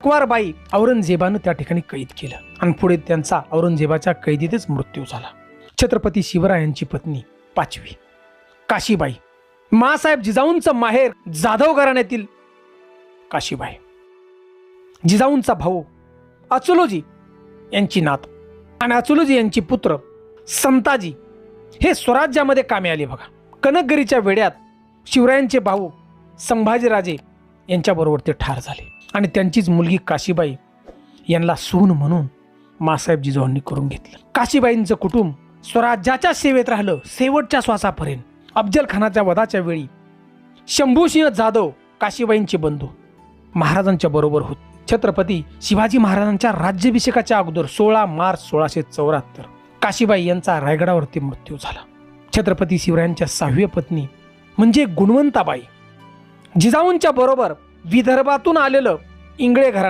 कुंवारबाई औरंगजेबानं त्या ठिकाणी कैद केलं आणि पुढे त्यांचा औरंगजेबाच्या कैदीतच मृत्यू झाला. छत्रपती शिवरायांची पत्नी पाचवी काशीबाई, मासाहेब जिजाऊंचं माहेर जाधव घराण्यातील काशीबाई, जिजाऊंचा भाऊ अचलोजी यांची नात आणि अचलोजी यांची पुत्र संताजी हे स्वराज्यामध्ये कामी आले. बघा, कनकगिरीच्या वेड्यात शिवरायांचे भाऊ संभाजीराजे यांच्याबरोबर ते ठार झाले आणि त्यांचीच मुलगी काशीबाई यांना सून म्हणून मासाहेब जिजाऊंनी करून घेतलं. काशीबाईंचं कुटुंब स्वराज्याच्या सेवेत राहिलं शेवटच्या श्वासापर्यंत. अफजल खानाच्या वधाच्या वेळी शंभूसिंह जाधव काशीबाईंचे बंधू महाराजांच्या बरोबर होते. छत्रपती शिवाजी महाराजांच्या राज्याभिषेकाच्या अगोदर 16 मार्च 1674 काशीबाई यांचा रायगडावरती मृत्यू झाला. छत्रपती शिवरायांच्या 6व्या पत्नी म्हणजे गुणवंताबाई, जिजाऊंच्या बरोबर विदर्भातून आलेलं इंगळे घराणं